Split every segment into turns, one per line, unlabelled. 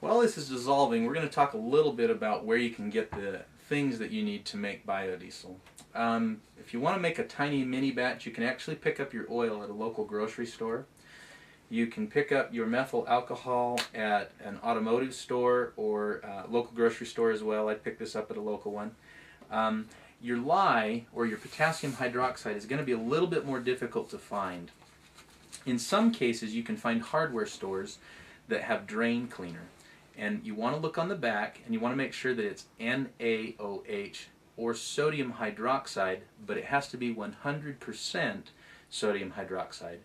While this is dissolving, we're going to talk a little bit about where you can get the things that you need to make biodiesel. If you want to make a tiny mini batch, you can actually pick up your oil at a local grocery store. You can pick up your methyl alcohol at an automotive store or local grocery store as well. I picked this up at a local one. Your lye, or your potassium hydroxide, is going to be a little bit more difficult to find. In some cases, you can find hardware stores that have drain cleaner. And you want to look on the back, and you want to make sure that it's NaOH or sodium hydroxide, but it has to be 100% sodium hydroxide.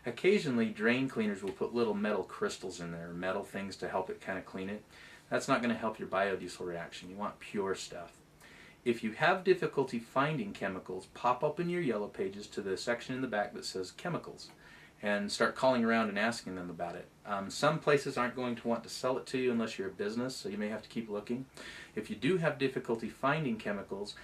Occasionally, drain cleaners will put little metal crystals in there, metal things to help it kind of clean it. That's not going to help your biodiesel reaction. You want pure stuff. If you have difficulty finding chemicals, pop open your yellow pages to the section in the back that says chemicals and start calling around and asking them about it. Some places aren't going to want to sell it to you unless you're a business, so you may have to keep looking. If you do have difficulty finding chemicals,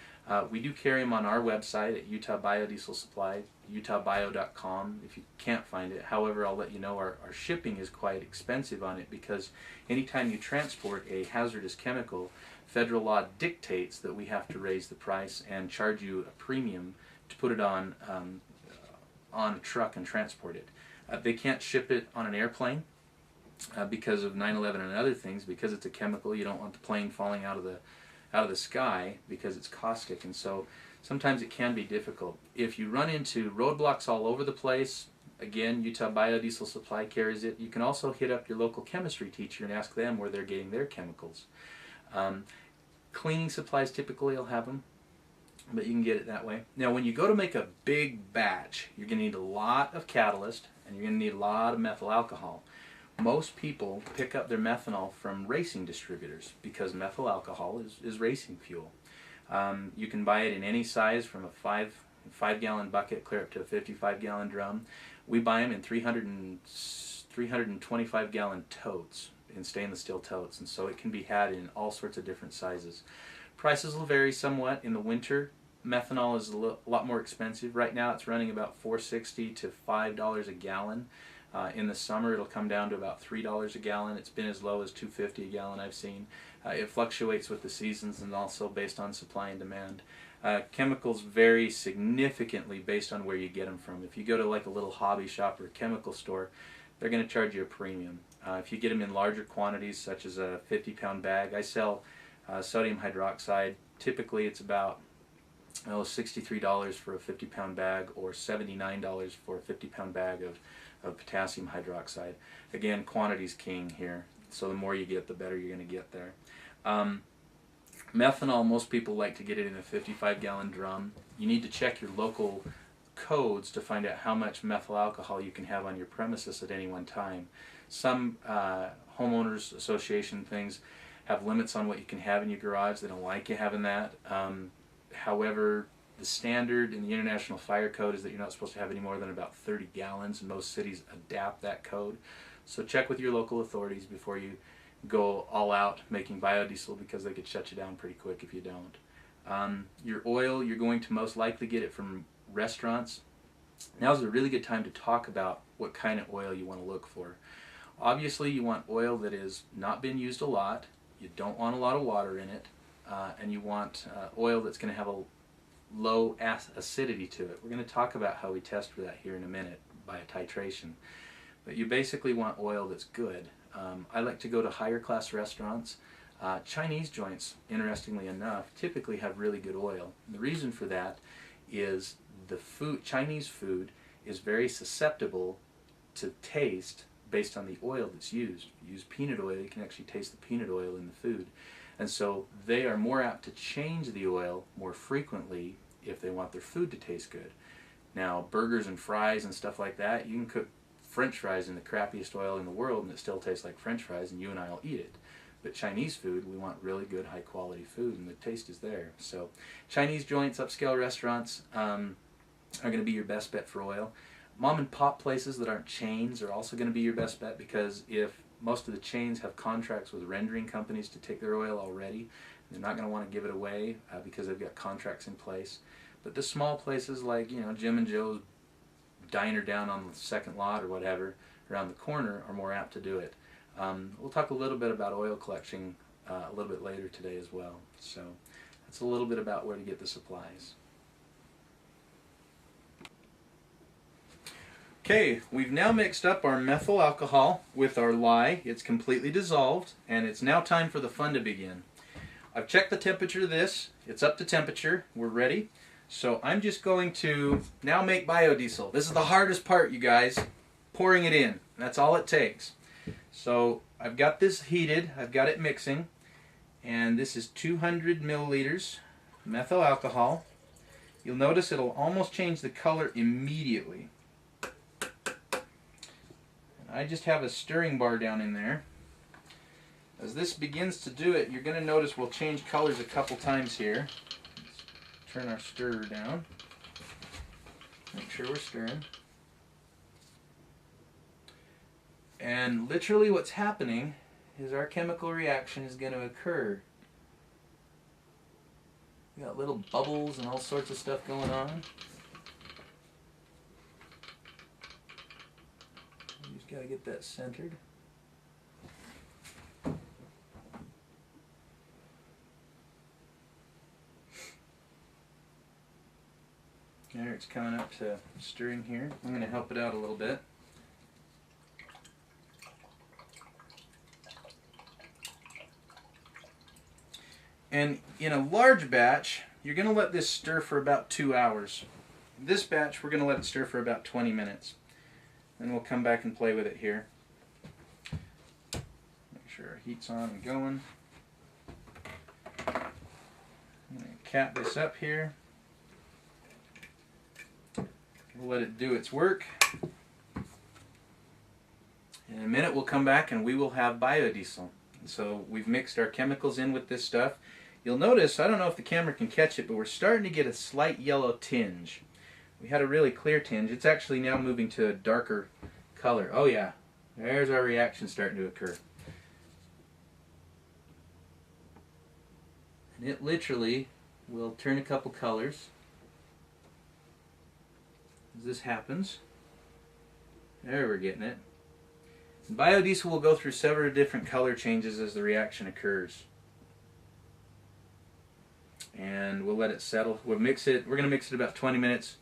we do carry them on our website at Utah Biodiesel Supply, utahbio.com, if you can't find it. However, I'll let you know our shipping is quite expensive on it because anytime you transport a hazardous chemical, federal law dictates that we have to raise the price and charge you a premium to put it on a truck and transport it. They can't ship it on an airplane because of 9/11 and other things. Because it's a chemical, you don't want the plane falling out of the sky because it's caustic, and so sometimes it can be difficult. If you run into roadblocks all over the place, again, Utah Biodiesel Supply carries it. You can also hit up your local chemistry teacher and ask them where they're getting their chemicals. Cleaning supplies typically will have them, but you can get it that way. Now, when you go to make a big batch, you're going to need a lot of catalyst and you're going to need a lot of methyl alcohol. Most people pick up their methanol from racing distributors because methyl alcohol is racing fuel. You can buy it in any size from a 5-gallon bucket clear up to a 55-gallon drum. We buy them in 325-gallon totes, in stainless steel totes, and so it can be had in all sorts of different sizes. Prices will vary somewhat. In the winter, methanol is a lot more expensive. Right now it's running about $4.60 to $5 a gallon. In the summer it'll come down to about $3 a gallon. It's been as low as $2.50 a gallon I've seen. It fluctuates with the seasons and also based on supply and demand. Chemicals vary significantly based on where you get them from. If you go to like a little hobby shop or a chemical store, they're going to charge you a premium. If you get them in larger quantities, such as a 50-pound bag, I sell sodium hydroxide. Typically it's about $63 for a 50-pound bag or $79 for a 50-pound bag of potassium hydroxide. Again, quantity's king here, so the more you get, the better you're going to get there. Methanol, most people like to get it in a 55-gallon drum. You need to check your local codes to find out how much methyl alcohol you can have on your premises at any one time. Some homeowners association things have limits on what you can have in your garage. They don't like you having that. However, the standard in the International Fire Code is that you're not supposed to have any more than about 30 gallons, and most cities adapt that code. So check with your local authorities before you go all out making biodiesel, because they could shut you down pretty quick if you don't. Your oil, you're going to most likely get it from restaurants. Now's a really good time to talk about what kind of oil you want to look for. Obviously, you want oil that has not been used a lot. You don't want a lot of water in it, and you want oil that's going to have a low acidity to it. We're going to talk about how we test for that here in a minute by a titration. But you basically want oil that's good. I like to go to higher class restaurants. Chinese joints, interestingly enough, typically have really good oil. And the reason for that is the Chinese food is very susceptible to taste based on the oil that's used. If you use peanut oil, you can actually taste the peanut oil in the food. And so they are more apt to change the oil more frequently if they want their food to taste good. Now, burgers and fries and stuff like that, you can cook French fries in the crappiest oil in the world and it still tastes like French fries, and you and I will eat it. But Chinese food, we want really good, high quality food, and the taste is there. So Chinese joints, upscale restaurants are going to be your best bet for oil. Mom and pop places that aren't chains are also going to be your best bet, because if most of the chains have contracts with rendering companies to take their oil already, they're not going to want to give it away because they've got contracts in place. But the small places like, you know, Jim and Joe's diner down on the second lot or whatever around the corner are more apt to do it. We'll talk a little bit about oil collection a little bit later today as well. So that's a little bit about where to get the supplies. Okay, we've now mixed up our methyl alcohol with our lye. It's completely dissolved, and it's now time for the fun to begin. I've checked the temperature of this. It's up to temperature. We're ready. So I'm just going to now make biodiesel. This is the hardest part, you guys. Pouring it in. That's all it takes. So I've got this heated. I've got it mixing. And this is 200 milliliters methyl alcohol. You'll notice it'll almost change the color immediately. I just have a stirring bar down in there. As this begins to do it, you're going to notice we'll change colors a couple times here. Let's turn our stirrer down. Make sure we're stirring. And literally what's happening is our chemical reaction is going to occur. We got little bubbles and all sorts of stuff going on. Got to get that centered. There, it's coming up to stirring here. I'm going to help it out a little bit. And in a large batch, you're going to let this stir for about 2 hours. This batch, we're going to let it stir for about 20 minutes. Then we'll come back and play with it here. Make sure our heat's on and going. I'm going to cap this up here. We'll let it do its work. In a minute we'll come back and we will have biodiesel. So we've mixed our chemicals in with this stuff. You'll notice, I don't know if the camera can catch it, but we're starting to get a slight yellow tinge. We had a really clear tinge. It's actually now moving to a darker color. Oh yeah, there's our reaction starting to occur. And it literally will turn a couple colors as this happens. There, we're getting it. And biodiesel will go through several different color changes as the reaction occurs. And we'll let it settle. We'll mix it. We're going to mix it about 20 minutes.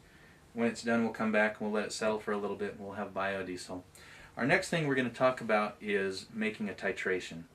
When it's done, we'll come back and we'll let it settle for a little bit and we'll have biodiesel. Our next thing we're going to talk about is making a titration.